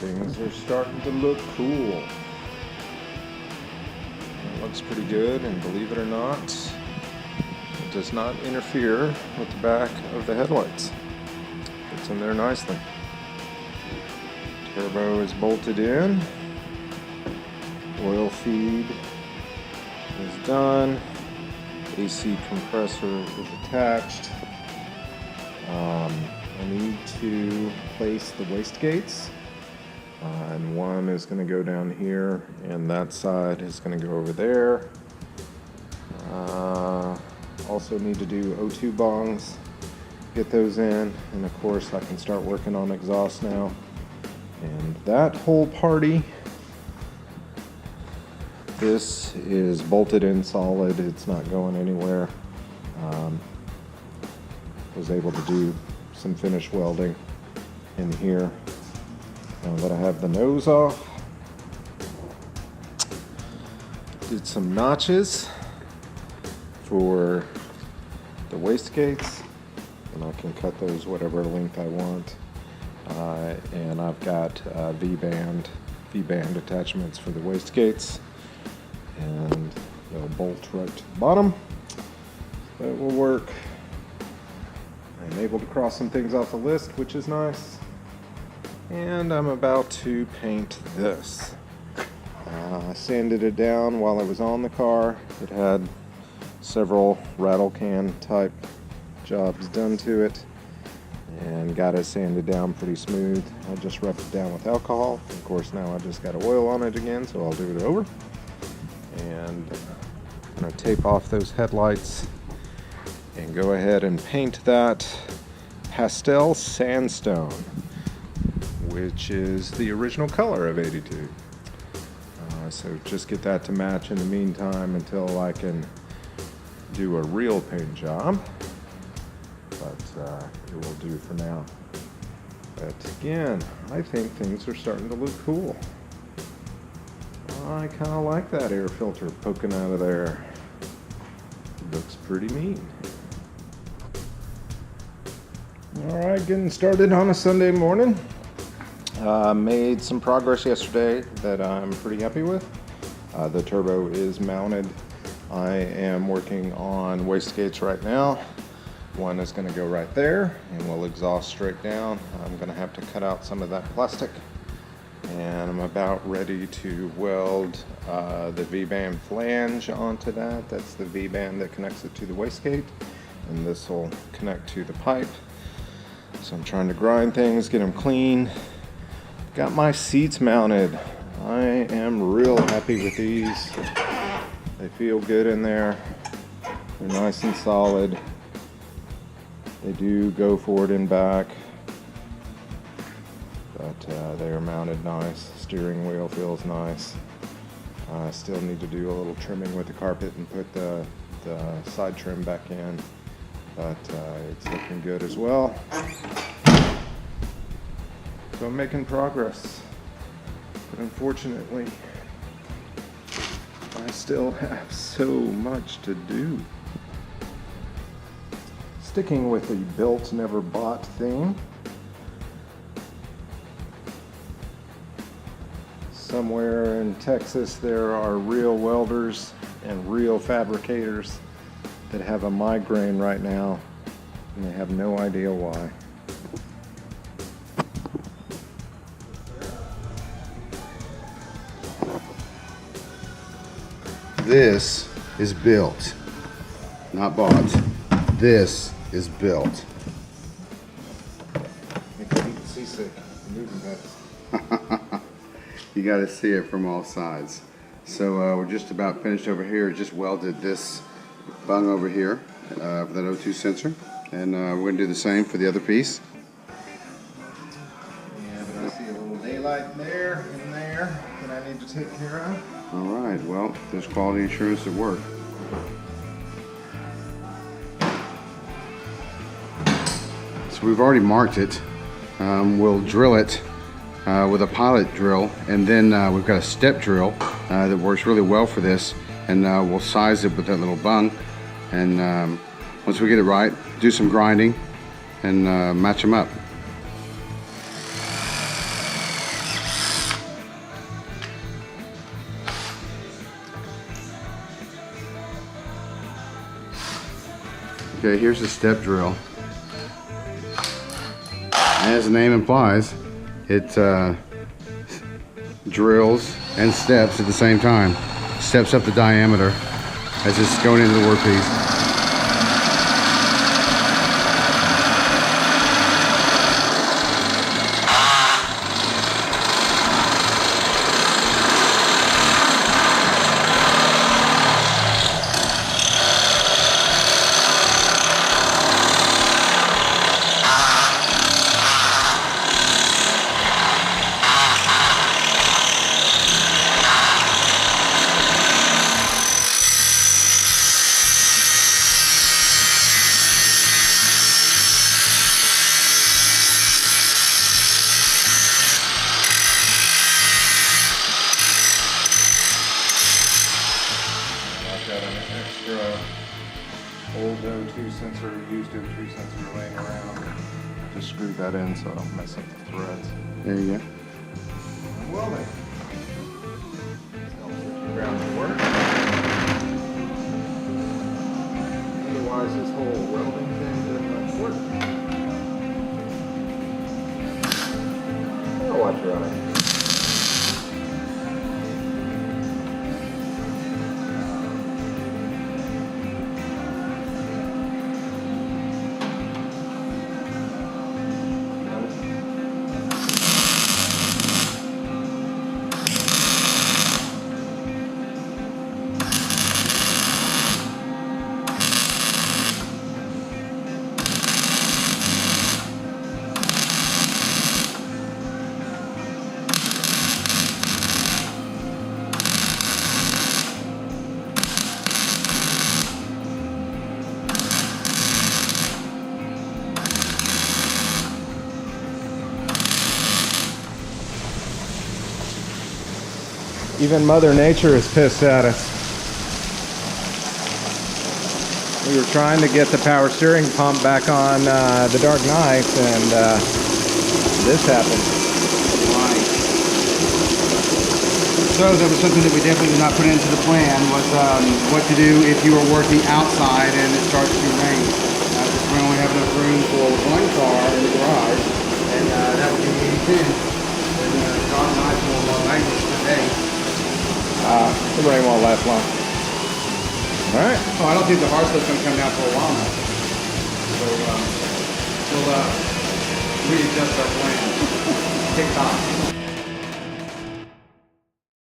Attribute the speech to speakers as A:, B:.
A: things are starting to look cool. It looks pretty good, and believe it or not, it does not interfere with the back of the headlights. It's in there nicely. Turbo is bolted in. Oil feed is done. AC compressor is attached. I need to place the wastegates, and one is going to go down here, and that side is going to go over there. Also need to do O2 bongs, get those in, and of course I can start working on exhaust now. And that whole party, this is bolted in solid, it's not going anywhere. Was able to do some finish welding in here now that I have the nose off. Did some notches for the wastegates, and I can cut those whatever length I want. And I've got V-band attachments for the wastegates, and they'll bolt right to the bottom. That will work. I'm able to cross some things off the list, which is nice. And I'm about to paint this. I sanded it down while it was on the car. It had several rattle can type jobs done to it, and got it sanded down pretty smooth. I just rubbed it down with alcohol. Of course, now I just got oil on it again, so I'll do it over. And I'm going to tape off those headlights and go ahead and paint that pastel sandstone, which is the original color of 82. So just get that to match in the meantime until I can do a real paint job. But it will do for now. But again, I think things are starting to look cool. I kind of like that air filter poking out of there. Looks pretty neat. Alright, getting started on a Sunday morning. Made some progress yesterday that I'm pretty happy with. The turbo is mounted. I am working on wastegates right now. One is going to go right there and will exhaust straight down. I'm going to have to cut out some of that plastic, and I'm about ready to weld the V-band flange onto that. That's the V-band that connects it to the wastegate, and this will connect to the pipe. So I'm trying to grind things, get them clean. Got my seats mounted. I am real happy with these. They feel good in there. They're nice and solid. They do go forward and back, but they are mounted nice. Steering wheel feels nice. I still need to do a little trimming with the carpet and put the side trim back in, but it's looking good as well. So I'm making progress, but unfortunately, I still have so much to do. Sticking with the built, never bought theme. Somewhere in Texas, there are real welders and real fabricators that have a migraine right now, and they have no idea why.
B: This is built, not bought. This is built.
A: Makes me seasick. Moving that.
B: You got to see it from all sides. So we're just about finished over here. Just welded this bung over here for that O2 sensor, and we're going to do the same for the other piece.
A: Yeah, but I see a little daylight in there that I need to take care of.
B: All right, well, there's quality assurance at work. So we've already marked it. We'll drill it with a pilot drill, and then we've got a step drill that works really well for this, and we'll size it with that little bung, and once we get it right, do some grinding and match them up. Okay, here's the step drill. As the name implies, it drills and steps at the same time. Steps up the diameter as it's going into the workpiece.
A: I've got an extra old O2 sensor, used O2 sensor laying around. Just screwed that in so I don't mess up the threads.
B: There you go.
A: Welding. Ground to work. Otherwise, this whole welding thing doesn't much work. I'll watch your eye. Even Mother Nature is pissed at us. We were trying to get the power steering pump back on the Dark Knight, and this happened.
B: Right. So that was something that we definitely did not put into the plan, was what to do if you are working outside and it starts to rain. We only have enough room for one car in the garage, and that would be 80-10. And Dark Knight will rain today.
A: The rain won't last long. All right.
B: Oh, I don't think the hard stuff's going to come down for a while now. So we'll readjust our plan. Take time.